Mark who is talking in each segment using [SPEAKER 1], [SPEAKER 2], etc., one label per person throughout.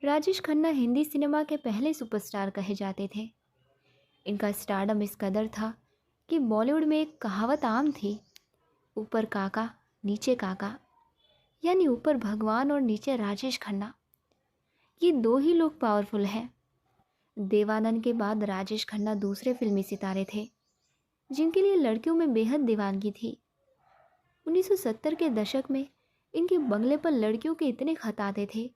[SPEAKER 1] Rajesh Khanna Hindi cinema के पहले superstar कहे जाते थे। इनका स्टारडम इस कदर था कि बॉलीवुड में एक कहावत आम थी, ऊपर काका नीचे काका, यानी ऊपर भगवान और नीचे राजेश खन्ना। ये दो ही लोग पावरफुल हैं। देवानंद के बाद राजेश खन्ना दूसरे फिल्मी सितारे थे जिनके लिए लड़कियों में बेहद दीवानगी थी। 1970 के दशक में इनके बंगले पर लड़कियों के इतने खत आते थे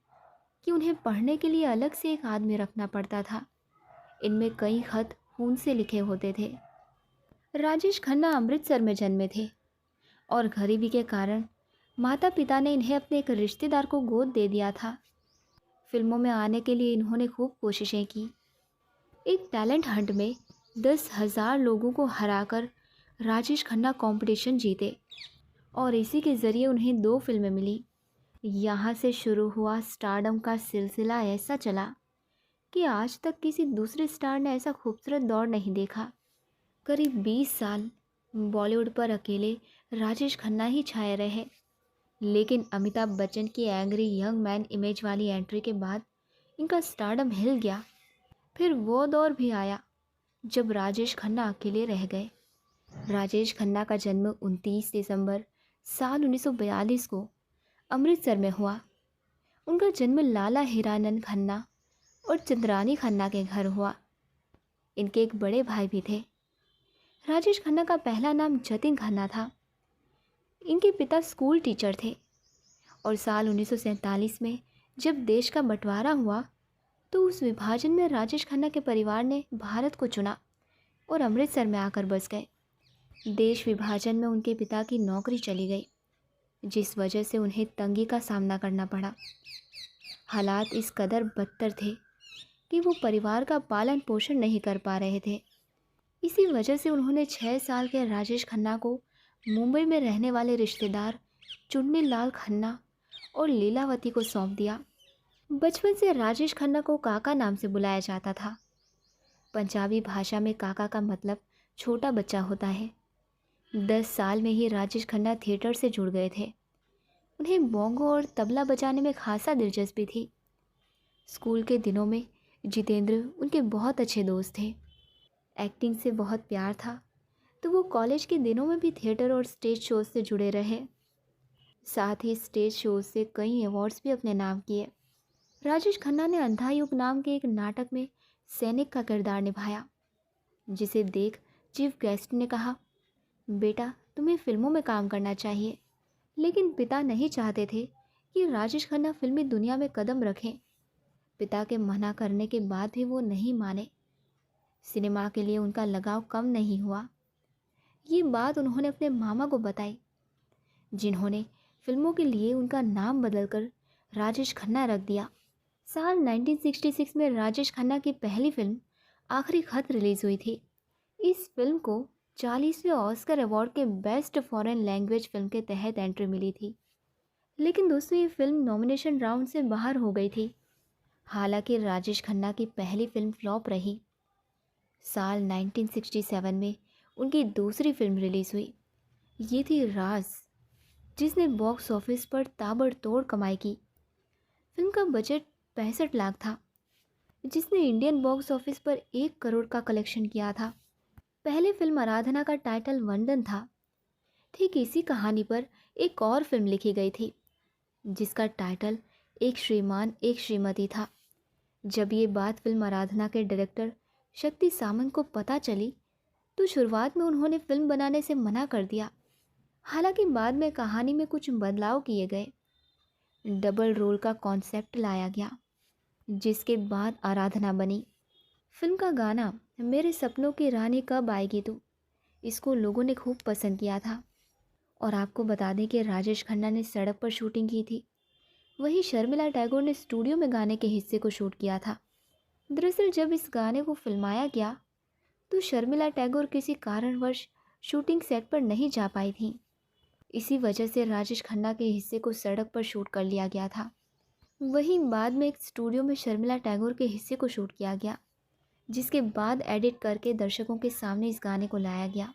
[SPEAKER 1] कि उन्हें पढ़ने के लिए अलग से एक आदमी रखना पड़ता था। इनमें कई खत खून से लिखे होते थे। राजेश खन्ना अमृतसर में जन्मे थे और गरीबी के कारण माता पिता ने इन्हें अपने एक रिश्तेदार को गोद दे दिया था। फिल्मों में आने के लिए इन्होंने खूब कोशिशें की। एक टैलेंट हंट में 10,000 लोगों को हराकर राजेश खन्ना कंपटीशन जीते और इसी के ज़रिए उन्हें 2 फिल्में मिली। यहाँ से शुरू हुआ स्टारडम का सिलसिला ऐसा चला कि आज तक किसी दूसरे स्टार ने ऐसा खूबसूरत दौर नहीं देखा। करीब 20 साल बॉलीवुड पर अकेले राजेश खन्ना ही छाए रहे। लेकिन अमिताभ बच्चन की एंग्री यंग मैन इमेज वाली एंट्री के बाद इनका स्टारडम हिल गया। फिर वो दौर भी आया जब राजेश खन्ना अकेले रह गए। राजेश खन्ना का जन्म 29 दिसंबर साल 1942 को अमृतसर में हुआ। उनका जन्म लाला हीरानंद खन्ना और चंद्रानी खन्ना के घर हुआ। इनके एक बड़े भाई भी थे। राजेश खन्ना का पहला नाम जतिन खन्ना था। इनके पिता स्कूल टीचर थे और साल 1947 में जब देश का बंटवारा हुआ तो उस विभाजन में राजेश खन्ना के परिवार ने भारत को चुना और अमृतसर में आकर बस गए। देश विभाजन में उनके पिता की नौकरी चली गई, जिस वजह से उन्हें तंगी का सामना करना पड़ा। हालात इस कदर बदतर थे कि वो परिवार का पालन पोषण नहीं कर पा रहे थे। इसी वजह से उन्होंने 6 साल के राजेश खन्ना को मुंबई में रहने वाले रिश्तेदार चुन्नी लाल खन्ना और लीलावती को सौंप दिया। बचपन से राजेश खन्ना को काका नाम से बुलाया जाता था। पंजाबी भाषा में काका का मतलब छोटा बच्चा होता है। 10 साल में ही राजेश खन्ना थिएटर से जुड़ गए थे। उन्हें बोंगो और तबला बजाने में खासा दिलचस्पी थी। स्कूल के दिनों में जितेंद्र उनके बहुत अच्छे दोस्त थे। एक्टिंग से बहुत प्यार था तो वो कॉलेज के दिनों में भी थिएटर और स्टेज शोज से जुड़े रहे। साथ ही स्टेज शोज से कई अवार्ड्स भी अपने नाम किए। राजेश खन्ना ने अंधा युग नाम के एक नाटक में सैनिक का किरदार निभाया, जिसे देख चीफ गेस्ट ने कहा, बेटा तुम्हें फिल्मों में काम करना चाहिए। लेकिन पिता नहीं चाहते थे कि राजेश खन्ना फिल्मी दुनिया में कदम रखें। पिता के मना करने के बाद भी वो नहीं माने। सिनेमा के लिए उनका लगाव कम नहीं हुआ। ये बात उन्होंने अपने मामा को बताई, जिन्होंने फिल्मों के लिए उनका नाम बदलकर राजेश खन्ना रख दिया। साल 1966 में राजेश खन्ना की पहली फिल्म आखिरी खत रिलीज़ हुई थी। इस फिल्म को 40वें ऑस्कर अवार्ड के बेस्ट फॉरेन लैंग्वेज फिल्म के तहत एंट्री मिली थी। लेकिन दोस्तों ये फिल्म नॉमिनेशन राउंड से बाहर हो गई थी। हालांकि राजेश खन्ना की पहली फिल्म फ्लॉप रही। साल 1967 में उनकी दूसरी फिल्म रिलीज़ हुई। ये थी राज, जिसने बॉक्स ऑफिस पर ताबड़तोड़ कमाई की। फिल्म का बजट 65 लाख था, जिसने इंडियन बॉक्स ऑफिस पर 1 करोड़ का कलेक्शन किया था। पहले फिल्म आराधना का टाइटल वंदन था। ठीक इसी कहानी पर एक और फिल्म लिखी गई थी, जिसका टाइटल एक श्रीमान एक श्रीमती था। जब ये बात फिल्म आराधना के डायरेक्टर शक्ति सामंत को पता चली तो शुरुआत में उन्होंने फिल्म बनाने से मना कर दिया। हालांकि बाद में कहानी में कुछ बदलाव किए गए। डबल रोल का कॉन्सेप्ट लाया गया, जिसके बाद आराधना बनी। फिल्म का गाना मेरे सपनों की रानी कब आएगी तू, इसको लोगों ने खूब पसंद किया था। और आपको बता दें कि राजेश खन्ना ने सड़क पर शूटिंग की थी, वहीं शर्मिला टैगोर ने स्टूडियो में गाने के हिस्से को शूट किया था। दरअसल जब इस गाने को फिल्माया गया तो शर्मिला टैगोर किसी कारणवश शूटिंग सेट पर नहीं जा पाई थीं। इसी वजह से राजेश खन्ना के हिस्से को सड़क पर शूट कर लिया गया था। वहीं बाद में एक स्टूडियो में शर्मिला टैगोर के हिस्से को शूट किया गया, जिसके बाद एडिट करके दर्शकों के सामने इस गाने को लाया गया।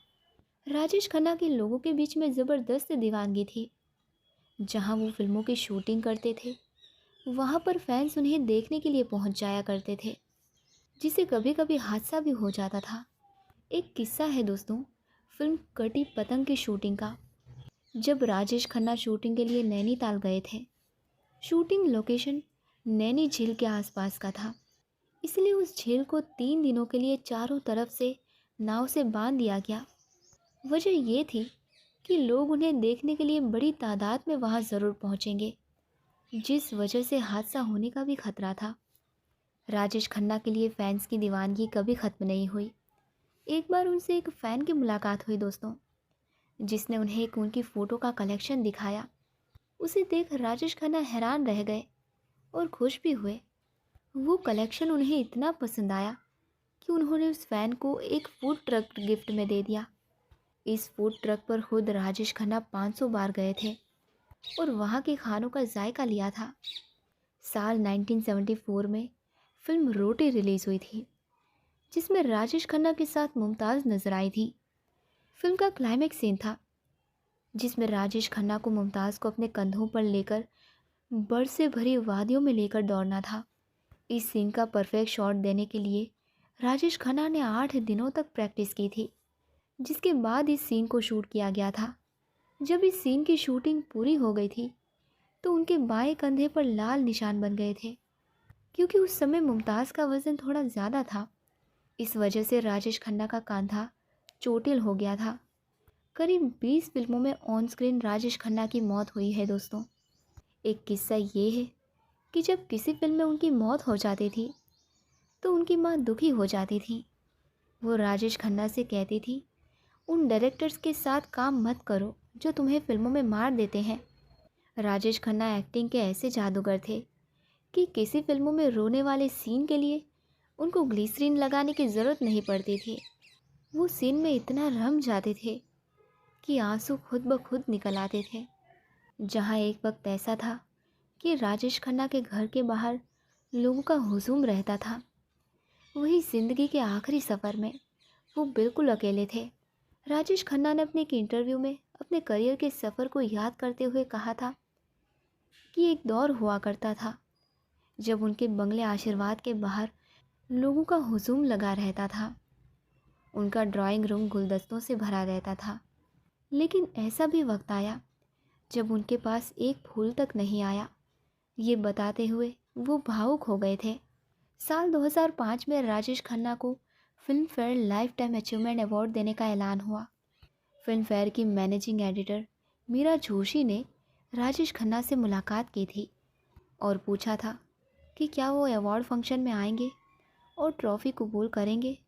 [SPEAKER 1] राजेश खन्ना के लोगों के बीच में ज़बरदस्त दीवानगी थी। जहां वो फिल्मों की शूटिंग करते थे वहाँ पर फैंस उन्हें देखने के लिए पहुँच जाया करते थे, जिससे कभी कभी हादसा भी हो जाता था। एक किस्सा है दोस्तों, फिल्म कटी पतंग की शूटिंग का। जब राजेश खन्ना शूटिंग के लिए नैनीताल गए थे, शूटिंग लोकेशन नैनी झील के आसपास का था, इसलिए उस झील को 3 दिनों के लिए चारों तरफ से नाव से बांध दिया गया। वजह ये थी कि लोग उन्हें देखने के लिए बड़ी तादाद में वहां ज़रूर पहुंचेंगे, जिस वजह से हादसा होने का भी खतरा था। राजेश खन्ना के लिए फैंस की दीवानगी कभी ख़त्म नहीं हुई। एक बार उनसे एक फ़ैन की मुलाकात हुई दोस्तों, जिसने उन्हें एक उनकी फ़ोटो का कलेक्शन दिखाया। उसे देख राजेश खन्ना हैरान रह गए और खुश भी हुए। वो कलेक्शन उन्हें इतना पसंद आया कि उन्होंने उस फ़ैन को एक फूड ट्रक गिफ्ट में दे दिया। इस फूड ट्रक पर खुद राजेश खन्ना 500 बार गए थे और वहाँ के खानों का जायका लिया था। साल 1974 में फिल्म रोटी रिलीज़ हुई थी, जिसमें राजेश खन्ना के साथ मुमताज़ नजर आई थी। फिल्म का क्लाइमैक्स सीन था, जिसमें राजेश खन्ना को मुमताज़ को अपने कंधों पर लेकर बर्फ से भरी वादियों में लेकर दौड़ना था। इस सीन का परफेक्ट शॉट देने के लिए राजेश खन्ना ने 8 दिनों तक प्रैक्टिस की थी, जिसके बाद इस सीन को शूट किया गया था। जब इस सीन की शूटिंग पूरी हो गई थी, तो उनके बाएं कंधे पर लाल निशान बन गए थे, क्योंकि उस समय मुमताज़ का वज़न थोड़ा ज़्यादा था। इस वजह से राजेश खन्ना का कंधा चोटिल हो गया था। करीब 20 फिल्मों में ऑन स्क्रीन राजेश खन्ना की मौत हुई है दोस्तों। एक किस्सा ये है कि जब किसी फिल्म में उनकी मौत हो जाती थी, तो उनकी माँ दुखी हो जाती थी। वो राजेश खन्ना से कहती थी, उन डायरेक्टर्स के साथ काम मत करो जो तुम्हें फिल्मों में मार देते हैं। राजेश खन्ना एक्टिंग के ऐसे जादूगर थे कि किसी फिल्मों में रोने वाले सीन के लिए उनको ग्लिसरीन लगाने की ज़रूरत नहीं पड़ती थी। वो सीन में इतना रम जाते थे कि आंसू खुद ब खुद निकल आते थे। जहाँ एक वक्त ऐसा था कि राजेश खन्ना के घर के बाहर लोगों का हुजूम रहता था, वही ज़िंदगी के आखिरी सफ़र में वो बिल्कुल अकेले थे। राजेश खन्ना ने अपने एक इंटरव्यू में अपने करियर के सफ़र को याद करते हुए कहा था कि एक दौर हुआ करता था जब उनके बंगले आशीर्वाद के बाहर लोगों का हुजूम लगा रहता था। उनका ड्राइंग रूम गुलदस्तों से भरा रहता था। लेकिन ऐसा भी वक्त आया जब उनके पास एक फूल तक नहीं आया। ये बताते हुए वो भावुक हो गए थे। साल 2005 में राजेश खन्ना को film fair life time achievement award देने का ऐलान हुआ। फिल्म फेयर की मैनेजिंग एडिटर मीरा जोशी ने राजेश खन्ना से मुलाकात की थी और पूछा था कि क्या वो अवार्ड फंक्शन में आएंगे और ट्रॉफ़ी कबूल करेंगे।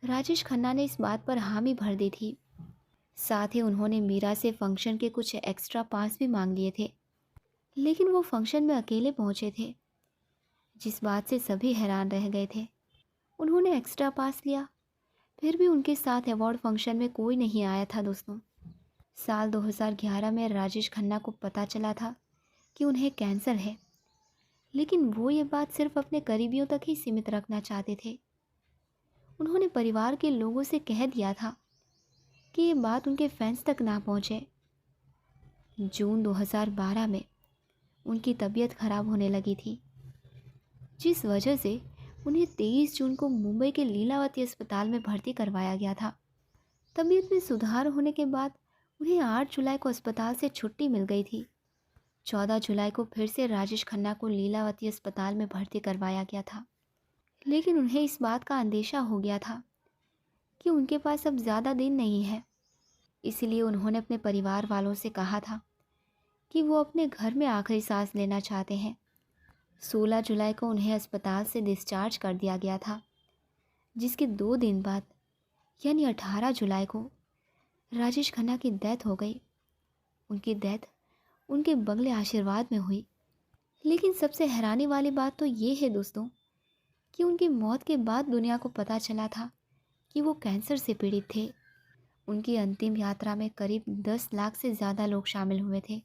[SPEAKER 1] राजेश खन्ना ने इस बात पर हामी भर दी थी। साथ ही उन्होंने मीरा से फंक्शन के कुछ एक्स्ट्रा पास भी मांग लिए थे, लेकिन वो फंक्शन में अकेले पहुंचे थे, जिस बात से सभी हैरान रह गए थे। उन्होंने एक्स्ट्रा पास लिया, फिर भी उनके साथ अवार्ड फंक्शन में कोई नहीं आया था दोस्तों। साल 2011 में राजेश खन्ना को पता चला था कि उन्हें कैंसर है, लेकिन वो ये बात सिर्फ अपने करीबियों तक ही सीमित रखना चाहते थे। उन्होंने परिवार के लोगों से कह दिया था कि ये बात उनके फैंस तक ना पहुँचे। जून 2012 में उनकी तबीयत खराब होने लगी थी, जिस वजह से उन्हें 23 जून को मुंबई के लीलावती अस्पताल में भर्ती करवाया गया था। तबीयत में सुधार होने के बाद उन्हें 8 जुलाई को अस्पताल से छुट्टी मिल गई थी। 14 जुलाई को फिर से राजेश खन्ना को लीलावती अस्पताल में भर्ती करवाया गया था, लेकिन उन्हें इस बात का अंदेशा हो गया था कि उनके पास अब ज़्यादा दिन नहीं है। इसलिए उन्होंने अपने परिवार वालों से कहा था कि वो अपने घर में आखिरी सांस लेना चाहते हैं। 16 जुलाई को उन्हें अस्पताल से डिस्चार्ज कर दिया गया था, जिसके 2 दिन बाद यानी 18 जुलाई को राजेश खन्ना की डेथ हो गई। उनकी डेथ उनके बंगले आशीर्वाद में हुई। लेकिन सबसे हैरानी वाली बात तो ये है दोस्तों कि उनकी मौत के बाद दुनिया को पता चला था कि वो कैंसर से पीड़ित थे। उनकी अंतिम यात्रा में करीब 10 लाख से ज़्यादा लोग शामिल हुए थे।